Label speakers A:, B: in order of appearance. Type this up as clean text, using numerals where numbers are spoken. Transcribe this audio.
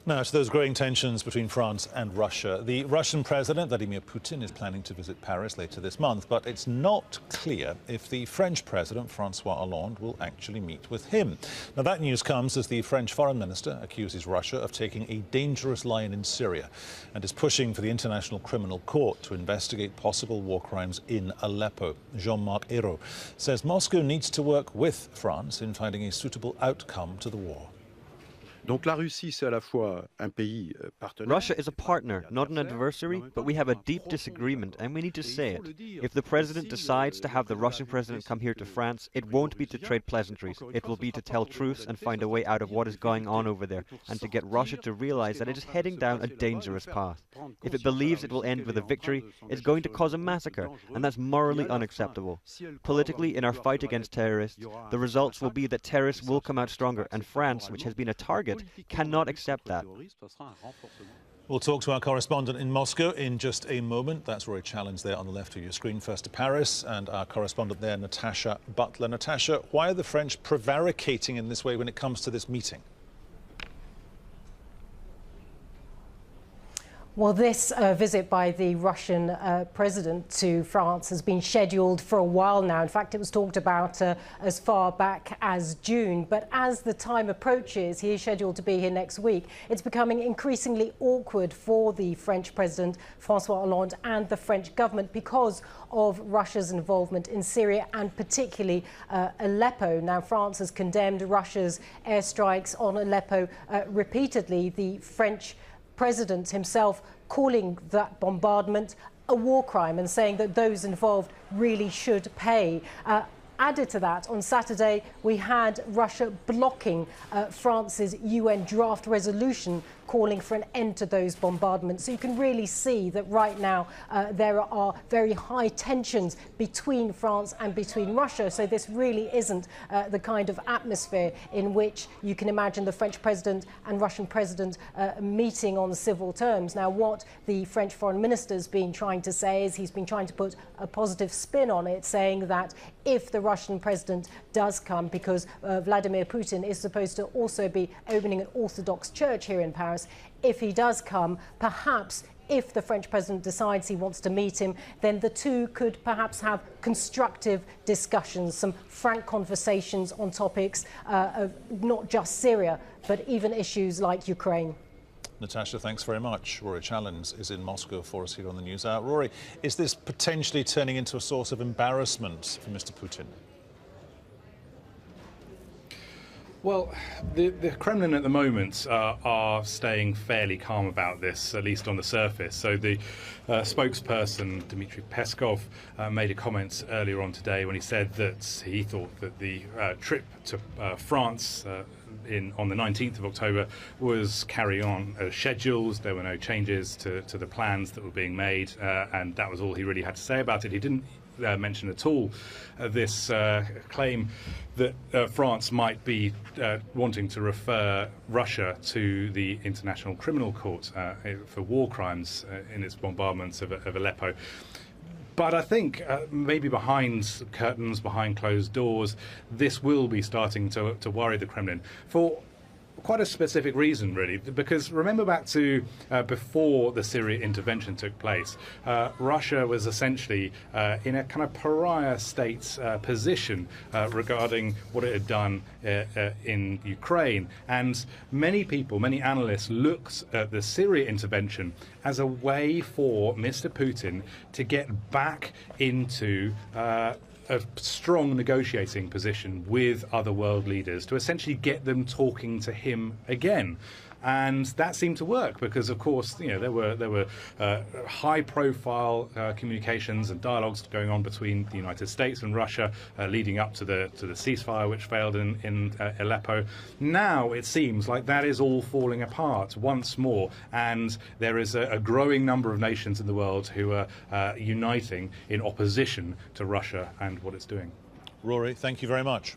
A: Now, to those growing tensions between France and Russia. The Russian President, Vladimir Putin, is planning to visit Paris later this month, but it's not clear if the French President, François Hollande, will actually meet with him. Now, that news comes as the French Foreign Minister accuses Russia of taking a dangerous line in Syria and is pushing for the International Criminal Court to investigate possible war crimes in Aleppo. Jean-Marc Ayrault says Moscow needs to work with France in finding a suitable outcome to the war.
B: Russia is a partner, not an adversary, but we have a deep disagreement and we need to say it. If the president decides to have the Russian president come here to France, it won't be to trade pleasantries. It will be to tell truths and find a way out of what is going on over there and to get Russia to realize that it is heading down a dangerous path. If it believes it will end with a victory, it's going to cause a massacre, and that's morally unacceptable. Politically, in our fight against terrorists, the results will be that terrorists will come out stronger, and France, which has been a target, cannot accept that.
A: We'll talk to our correspondent in Moscow in just a moment. That's Rory Challenge there on the left of your screen. First to Paris, and our correspondent there, Natasha Butler. Natasha, why are the French prevaricating in this way when it comes to this meeting?
C: Well, this visit by the Russian president to France has been scheduled for a while now. In fact, it was talked about as far back as June. But as the time approaches, he is scheduled to be here next week. It's becoming increasingly awkward for the French president, François Hollande, and the French government because of Russia's involvement in Syria and particularly Aleppo. Now, France has condemned Russia's airstrikes on Aleppo repeatedly. The French president himself calling that bombardment a war crime and saying that those involved really should pay. Added to that, on Saturday, we had Russia blocking France's UN draft resolution calling for an end to those bombardments. So you can really see that right now there are very high tensions between France and between Russia. So this really isn't the kind of atmosphere in which you can imagine the French president and Russian president meeting on civil terms. Now, what the French foreign minister's been trying to say is he's been trying to put a positive spin on it, saying that if the Russian president does come, because Vladimir Putin is supposed to also be opening an Orthodox church here in Paris, if he does come, perhaps if the French president decides he wants to meet him, then the two could perhaps have constructive discussions, some frank conversations on topics of not just Syria, but even issues like Ukraine.
A: Natasha, thanks very much. Rory Challenge is in Moscow for us here on the News Hour. Rory, is this potentially turning into a source of embarrassment for Mr. Putin?
D: Well, the Kremlin at the moment are staying fairly calm about this, at least on the surface. So the spokesperson, Dmitry Peskov, made a comment earlier on today when he said that he thought that the trip to France on the 19th of October was carrying on as scheduled. There were no changes to the plans that were being made, and that was all he really had to say about it. He didn't mention at all this claim that France might be wanting to refer Russia to the International Criminal Court for war crimes in its bombardments of Aleppo. But I think maybe behind curtains, behind closed doors, this will be starting to worry the Kremlin for quite a specific reason, really, because remember back to before the Syria intervention took place, Russia was essentially in a kind of pariah state position regarding what it had done in Ukraine. And many people, many analysts looked at the Syria intervention as a way for Mr. Putin to get back into a strong negotiating position with other world leaders to essentially get them talking to him again. And that seemed to work because, of course, you know, there were high-profile communications and dialogues going on between the United States and Russia leading up to the ceasefire, which failed in Aleppo. Now it seems like that is all falling apart once more, and there is a growing number of nations in the world who are uniting in opposition to Russia and what it's doing.
A: Rory, thank you very much.